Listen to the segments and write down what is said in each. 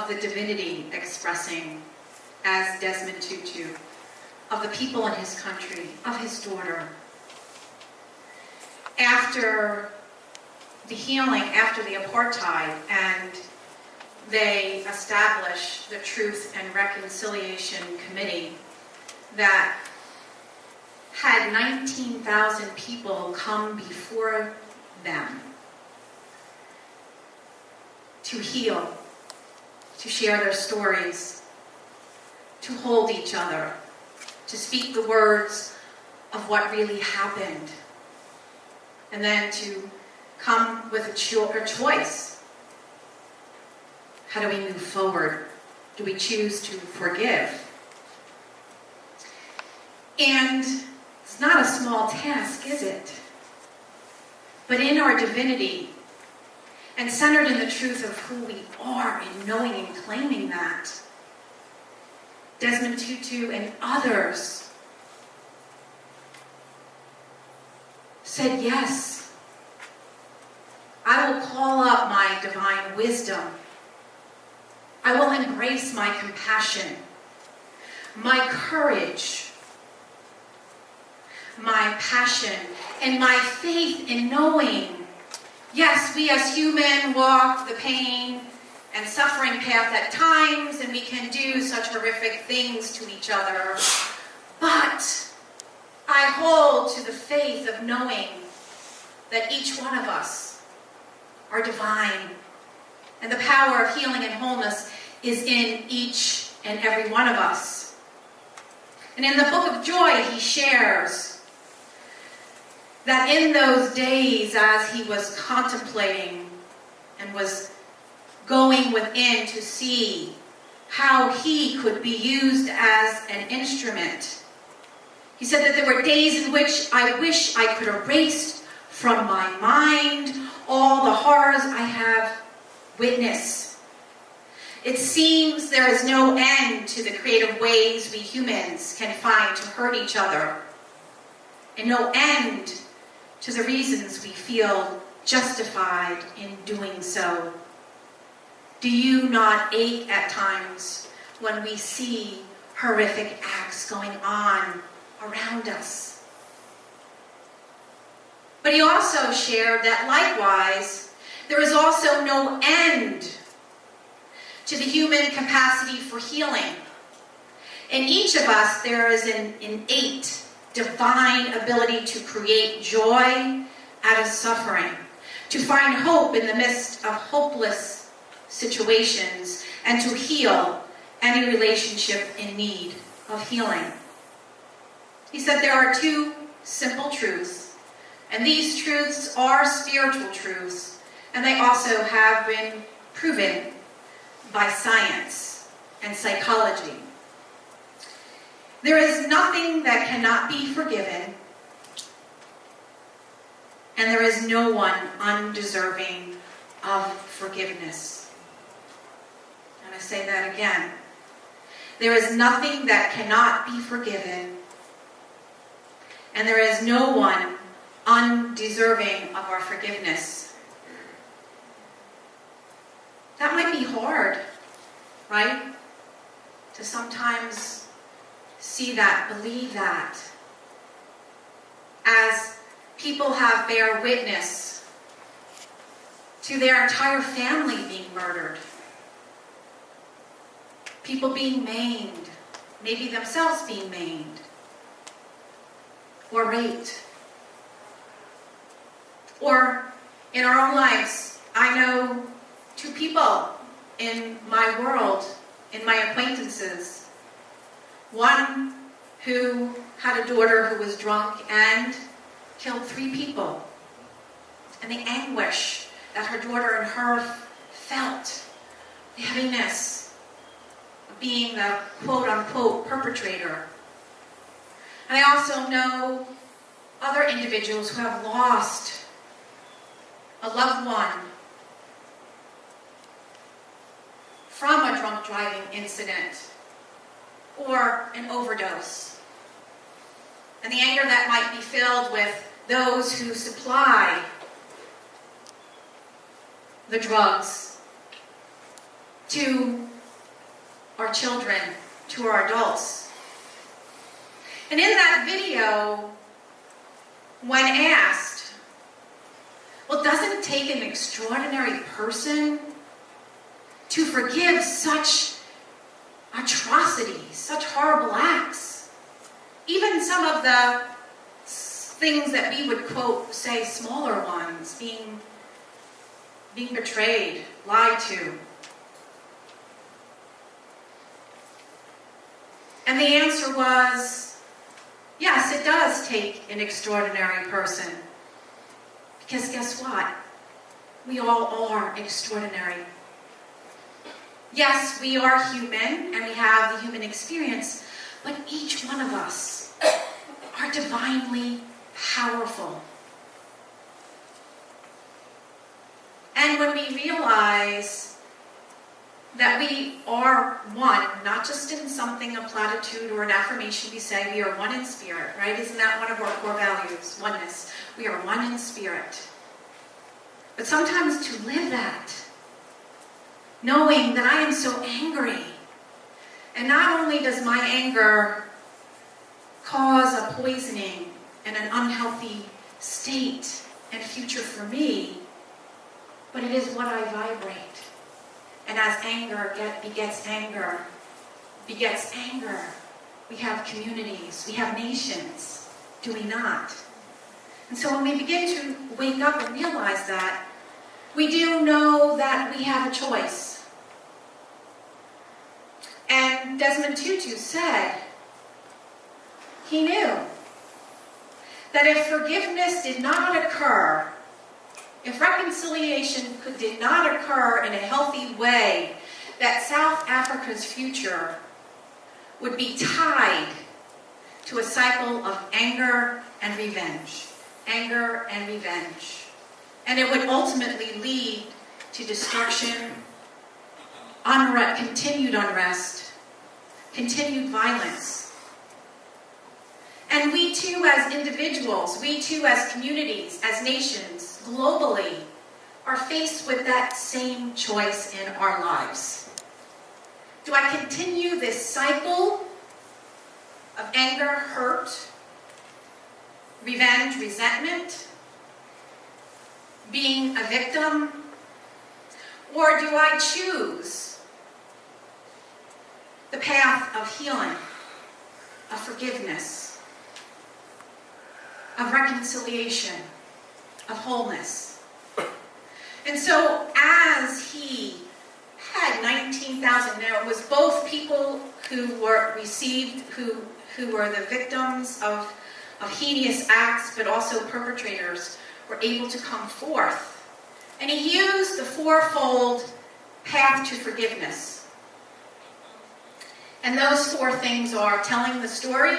of the divinity expressing as Desmond Tutu, of the people in his country, of his daughter. After the healing, after the apartheid, and they established the Truth and Reconciliation Committee that had 19,000 people come before them to heal, to share their stories, to hold each other, to speak the words of what really happened, and then to come with a choice. How do we move forward? Do we choose to forgive? And it's not a small task, is it? But in our divinity, and centered in the truth of who we are, in knowing and claiming that, Desmond Tutu and others said, yes, I will call up my divine wisdom. I will embrace my compassion, my courage, my passion, and my faith in knowing, yes, we as human walk the pain and suffering path at times, and we can do such horrific things to each other, but I hold to the faith of knowing that each one of us are divine, and the power of healing and wholeness is in each and every one of us. And in the Book of Joy, he shares that in those days, as he was contemplating and was going within to see how he could be used as an instrument, he said that there were days in which I wish I could erase from my mind all the horrors I have witnessed. It seems there is no end to the creative ways we humans can find to hurt each other, and no end to the reasons we feel justified in doing so. Do you not ache at times when we see horrific acts going on around us? But he also shared that likewise, there is also no end to the human capacity for healing. In each of us, there is an innate divine ability to create joy out of suffering, to find hope in the midst of hopeless situations, and to heal any relationship in need of healing. He said there are two simple truths, and these truths are spiritual truths, and they also have been proven by science and psychology. There is nothing that cannot be forgiven, and there is no one undeserving of forgiveness. I'm going to say that again. There is nothing that cannot be forgiven, and there is no one undeserving of our forgiveness. That might be hard, right? To sometimes see that, believe that. As people have bear witness to their entire family being murdered, people being maimed, maybe themselves being maimed, or raped. Or in our own lives, I know two people in my world, in my acquaintances. One who had a daughter who was drunk and killed 3 people. And the anguish that her daughter and her felt, the heaviness of being the quote-unquote perpetrator. And I also know other individuals who have lost a loved one from a drunk driving incident or an overdose. And the anger that might be filled with those who supply the drugs to our children to our adults. And in that video, when asked, well, doesn't it take an extraordinary person to forgive such atrocities, such horrible acts? Even some of the things that we would quote, say, smaller ones, being betrayed, lied to. And the answer was, yes, it does take an extraordinary person. Because guess what? We all are extraordinary. Yes, we are human, and we have the human experience, but each one of us are divinely powerful. And when we realize that we are one, not just in something, a platitude or an affirmation we say, we are one in spirit, right? Isn't that one of our core values? Oneness. We are one in spirit. But sometimes to live that, knowing that I am so angry, and not only does my anger cause a poisoning and an unhealthy state and future for me, but it is what I vibrate. And as anger begets anger, we have communities, we have nations, do we not? And so when we begin to wake up and realize that, we do know that we have a choice. And Desmond Tutu said, he knew that if forgiveness did not occur, if reconciliation did not occur in a healthy way, that South Africa's future would be tied to a cycle of anger and revenge. Anger and revenge. And it would ultimately lead to destruction, continued unrest, continued violence. And we too as individuals, we too as communities, as nations, globally, are faced with that same choice in our lives. Do I continue this cycle of anger, hurt, revenge, resentment, being a victim? Or do I choose the path of healing, of forgiveness, of reconciliation, of wholeness? And so as he had 19,000, now it was both people who were who were the victims of heinous acts, but also perpetrators were able to come forth. And he used the fourfold path to forgiveness. And those four things are telling the story,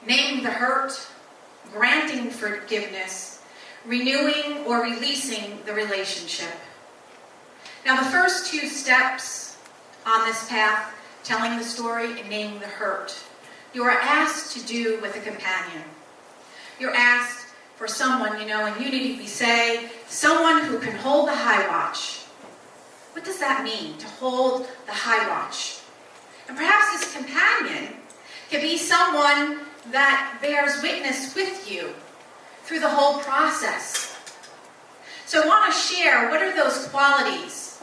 naming the hurt, granting forgiveness, renewing or releasing the relationship. Now the first two steps on this path, telling the story and naming the hurt, you are asked to do with a companion. You're asked for someone, in Unity we say, someone who can hold the high watch. What does that mean, to hold the high watch? And perhaps this companion can be someone that bears witness with you through the whole process. So I want to share, what are those qualities?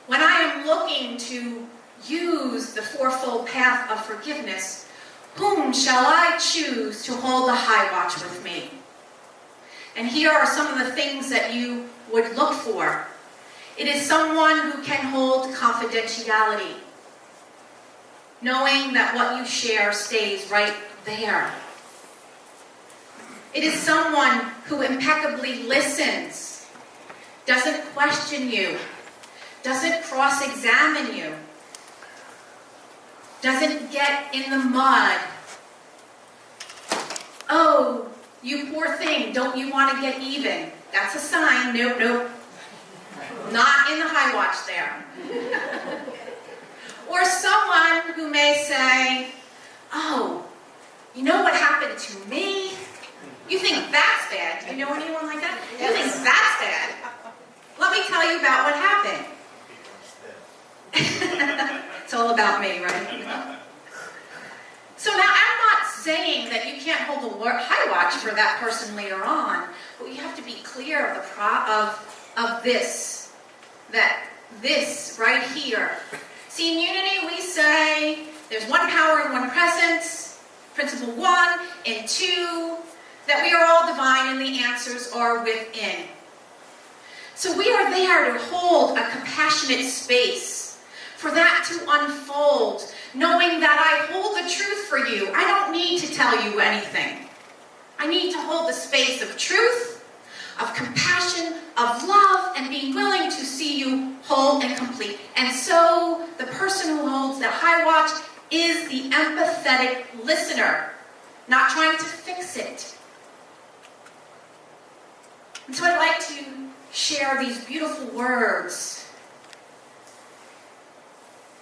When I am looking to use the fourfold path of forgiveness, whom shall I choose to hold the high watch with me? And here are some of the things that you would look for. It is someone who can hold confidentiality, knowing that what you share stays right there. It is someone who impeccably listens, doesn't question you, doesn't cross-examine you, doesn't get in the mud. Oh, you poor thing, don't you want to get even? That's a sign. Nope. Not in the high watch there. Or someone who may say, oh, you know what happened to me? You think that's bad? Do you know anyone like that? You think that's bad? Let me tell you about what happened. hold the high watch for that person later on, but we have to be clear of this, that this right here. See, in unity we say there's one power and one presence, principle 1, and 2, that we are all divine and the answers are within. So we are there to hold a compassionate space for that to unfold, knowing that I hold the truth for you. I don't need to tell you anything. I need to hold the space of truth, of compassion, of love, and being willing to see you whole and complete. And so the person who holds that high watch is the empathetic listener, not trying to fix it. And so I'd like to share these beautiful words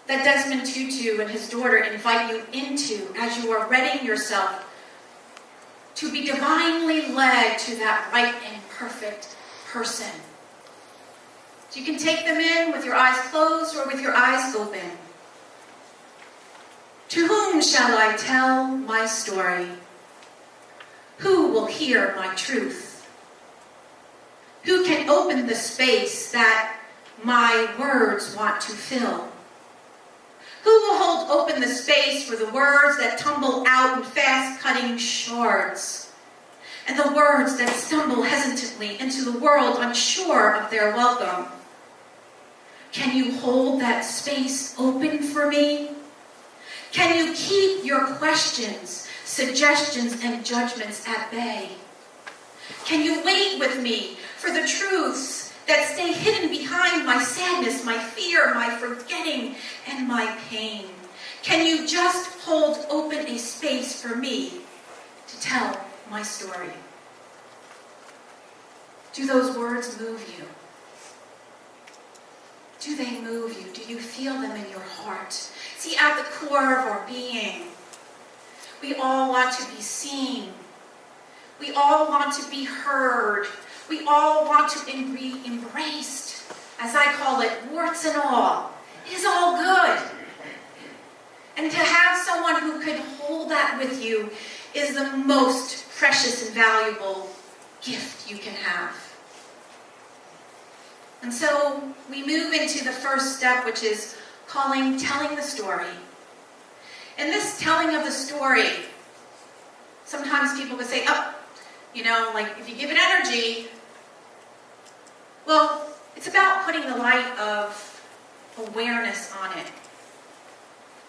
that Desmond Tutu and his daughter invite you into as you are readying yourself to be divinely led to that right and perfect person. So you can take them in with your eyes closed or with your eyes open. To whom shall I tell my story? Who will hear my truth? Who can open the space that my words want to fill? Who will hold open the space for the words that tumble out in fast-cutting shards, and the words that stumble hesitantly into the world unsure of their welcome? Can you hold that space open for me? Can you keep your questions, suggestions, and judgments at bay? Can you wait with me for the truths that stay hidden behind my sadness, my fear, my forgetting, and my pain? Can you just hold open a space for me to tell my story? Do those words move you? Do they move you? Do you feel them in your heart? See, at the core of our being, we all want to be seen. We all want to be heard. We all want to be embraced, as I call it, warts and all. It is all good. And to have someone who could hold that with you is the most precious and valuable gift you can have. And so we move into the first step, which is telling the story. In this telling of the story, sometimes people would say, like if you give it energy, well, it's about putting the light of awareness on it.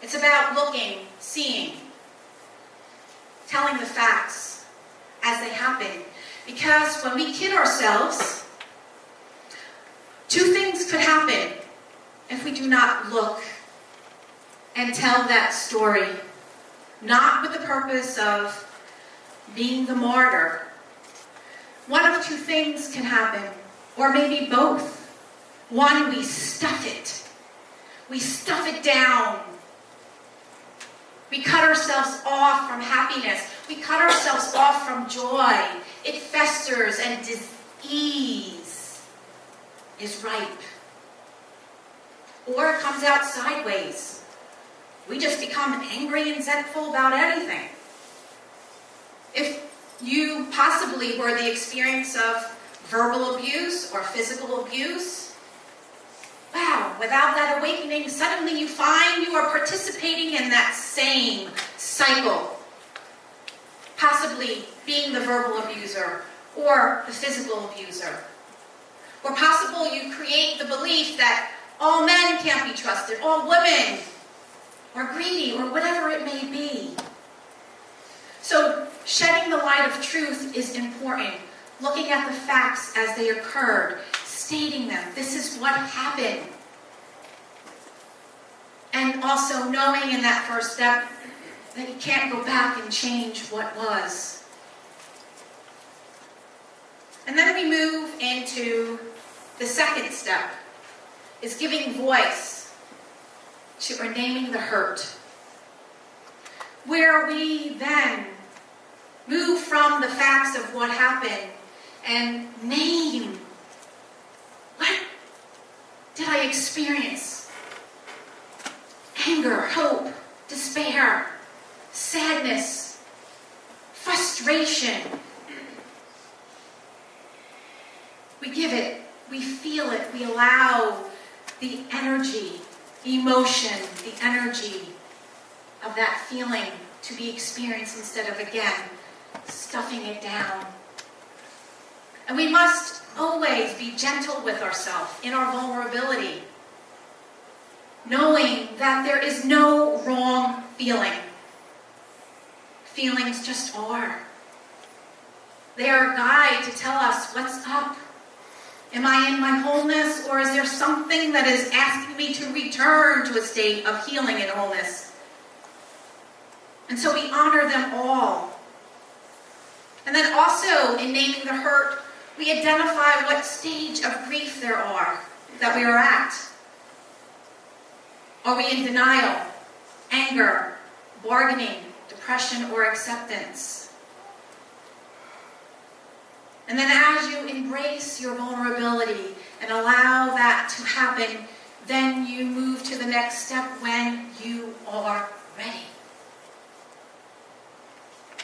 It's about looking, seeing, telling the facts as they happen. Because when we kid ourselves, two things could happen if we do not look and tell that story, not with the purpose of being the martyr. One of two things can happen, or maybe both. One, we stuff it. We stuff it down. We cut ourselves off from happiness. We cut ourselves off from joy. It festers and disease is ripe. Or it comes out sideways. We just become angry and resentful about anything. If you possibly were the experience of verbal abuse or physical abuse, wow, without that awakening, suddenly you find you are participating in that same cycle. Possibly being the verbal abuser or the physical abuser. Or possible you create the belief that all men can't be trusted, all women are greedy, or whatever it may be. So shedding the light of truth is important. Looking at the facts as they occurred, stating them. This is what happened. And also knowing in that first step that you can't go back and change what was. And then we move into the second step, is giving voice to or naming the hurt. Where we then move from the facts of what happened and name, what did I experience? Anger, hope, despair, sadness, frustration. frustration. We give it, we feel it, we allow the energy, emotion, the energy of that feeling to be experienced instead of, again, stuffing it down. And we must always be gentle with ourselves in our vulnerability, knowing that there is no wrong feeling. Feelings just are. They are a guide to tell us what's up. Am I in my wholeness, or is there something that is asking me to return to a state of healing and wholeness? And so we honor them all. And then also, in naming the hurt, we identify what stage of grief there are that we are at. Are we in denial, anger, bargaining, depression, or acceptance? And then as you embrace your vulnerability and allow that to happen, then you move to the next step when you are ready.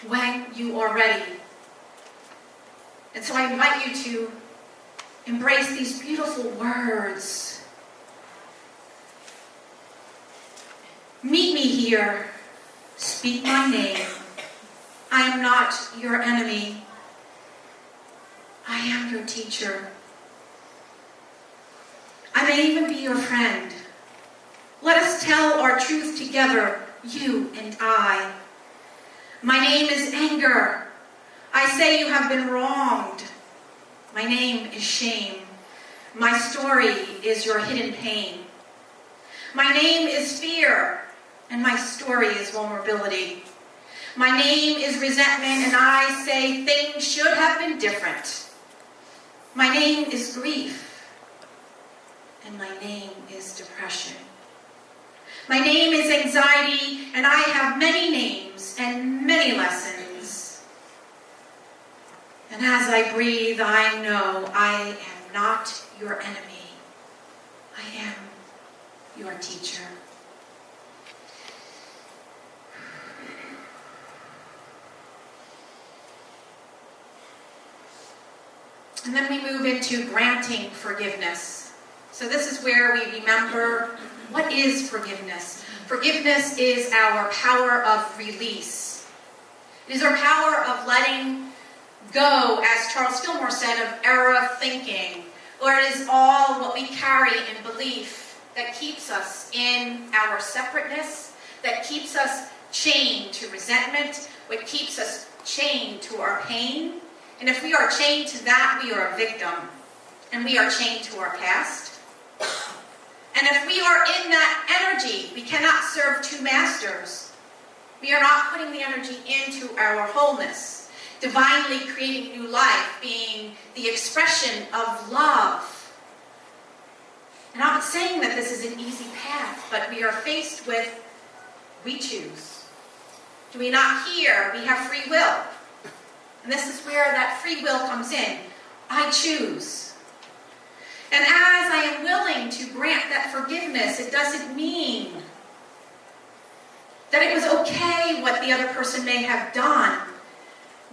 When you are ready. And so I invite you to embrace these beautiful words. Meet me here. Speak my name. I am not your enemy. I am your teacher. I may even be your friend. Let us tell our truth together, you and I. My name is anger. I say you have been wronged. My name is shame. My story is your hidden pain. My name is fear, and my story is vulnerability. My name is resentment, and I say things should have been different. My name is grief, and my name is depression. My name is anxiety, and I have many names and many lessons. And as I breathe, I know I am not your enemy. I am your teacher. And then we move into granting forgiveness. So this is where we remember, what is forgiveness? Forgiveness is our power of release. It is our power of letting go, as Charles Fillmore said, of error thinking. Or it is all what we carry in belief that keeps us in our separateness, that keeps us chained to resentment, what keeps us chained to our pain. And if we are chained to that, we are a victim. And we are chained to our past. And if we are in that energy, we cannot serve two masters. We are not putting the energy into our wholeness, divinely creating new life, being the expression of love. And I'm not saying that this is an easy path, but we are faced with, we choose. Do we not hear? We have free will. And this is where that free will comes in. I choose. And as I am willing to grant that forgiveness, it doesn't mean that it was okay what the other person may have done.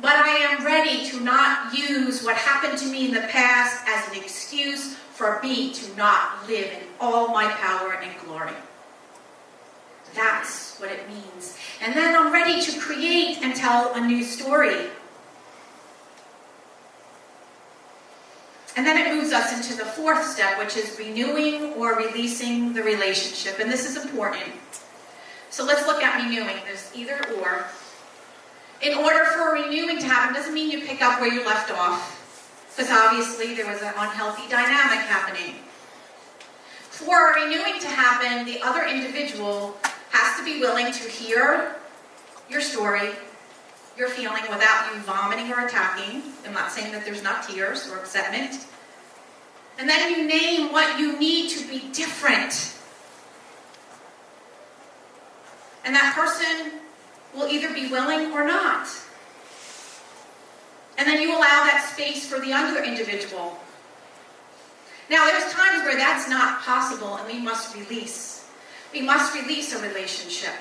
But I am ready to not use what happened to me in the past as an excuse for me to not live in all my power and glory. That's what it means. And then I'm ready to create and tell a new story. And then it moves us into the fourth step, which is renewing or releasing the relationship. And this is important. So let's look at renewing. There's either or. In order for renewing to happen, doesn't mean you pick up where you left off, because obviously there was an unhealthy dynamic happening. For renewing to happen, the other individual has to be willing to hear your story, your feeling, without you vomiting or attacking. I'm not saying that there's not tears or upsetment. And then you name what you need to be different. And that person will either be willing or not. And then you allow that space for the other individual. Now, there's times where that's not possible, and we must release. We must release a relationship.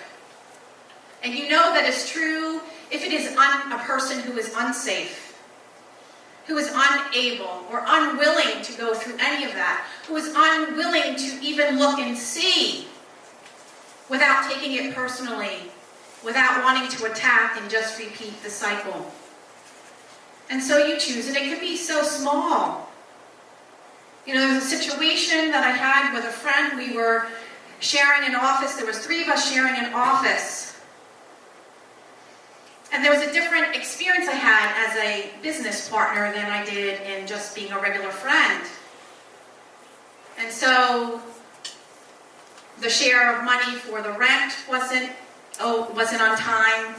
And you know that is true if it is a person who is unsafe, who is unable or unwilling to go through any of that, who is unwilling to even look and see without taking it personally, without wanting to attack and just repeat the cycle. And so you choose, and it could be so small. You know, there's a situation that I had with a friend. We were sharing an office. There was 3 of us sharing an office. And there was a different experience I had as a business partner than I did in just being a regular friend. And so the share of money for the rent wasn't on time.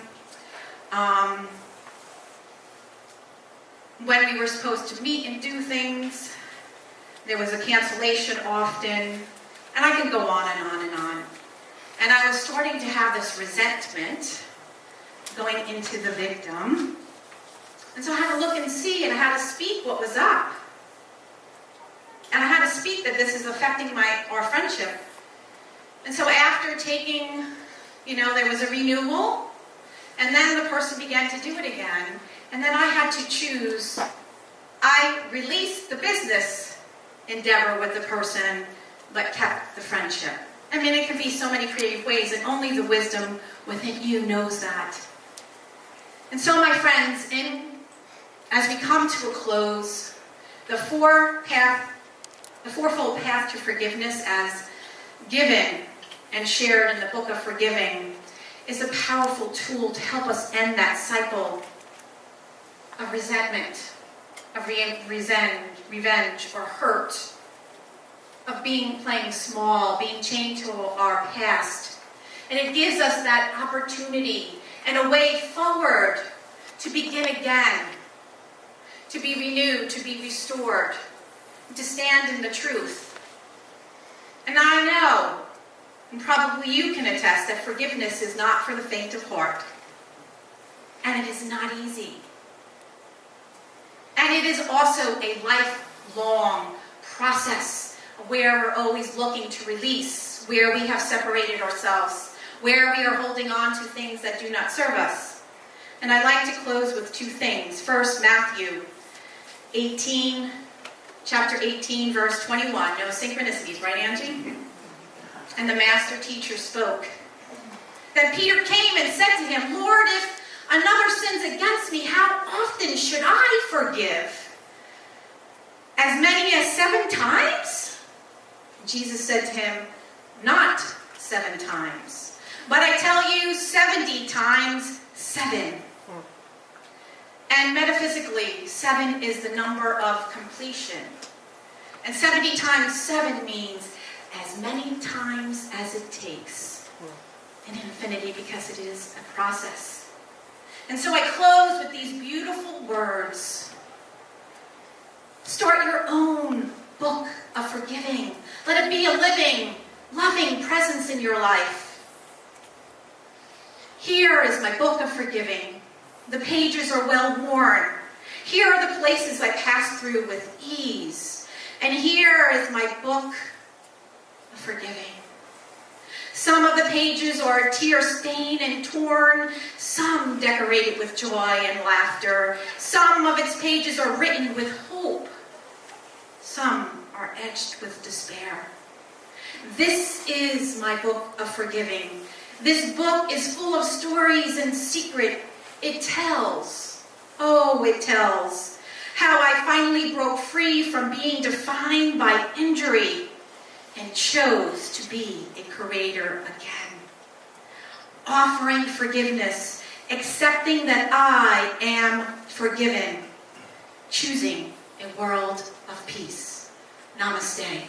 When we were supposed to meet and do things, there was a cancellation often, and I could go on and on and on. And I was starting to have this resentment going into the victim. And so I had to look and see, and I had to speak what was up. And I had to speak that this is affecting our friendship. And so after taking, there was a renewal, and then the person began to do it again. And then I had to choose. I released the business endeavor with the person, but kept the friendship. I mean, it can be so many creative ways, and only the wisdom within you knows that. And so, my friends, as we come to a close, the fourfold path to forgiveness, as given and shared in the book of Forgiving, is a powerful tool to help us end that cycle of resentment, of revenge or hurt, of playing small, being chained to our past. And it gives us that opportunity and a way forward to begin again, to be renewed, to be restored, to stand in the truth. And I know, and probably you can attest, that forgiveness is not for the faint of heart. And it is not easy. And it is also a lifelong process where we're always looking to release, where we have separated ourselves, where we are holding on to things that do not serve us. And I'd like to close with 2 things. First, Matthew 18, chapter 18, verse 21. No synchronicities, right, Angie? And the master teacher spoke. Then Peter came and said to him, Lord, if another sins against me, how often should I forgive? As many as 7 times? Jesus said to him, not 7 times, but I tell you 70 times 7. And metaphysically, 7 is the number of completion. And 70 times 7 means as many times as it takes in infinity, because it is a process. And so I close with these beautiful words. Start your own book of forgiving. Let it be a living, loving presence in your life. Here is my book of forgiving. The pages are well worn. Here are the places I pass through with ease. And here is my book of forgiving. Some of the pages are tear-stained and torn, some decorated with joy and laughter. Some of its pages are written with hope. Some are etched with despair. This is my book of forgiving. This book is full of stories and secret. It tells, it tells, how I finally broke free from being defined by injury and chose to be a creator again. Offering forgiveness, accepting that I am forgiven, choosing a world of peace. Namaste.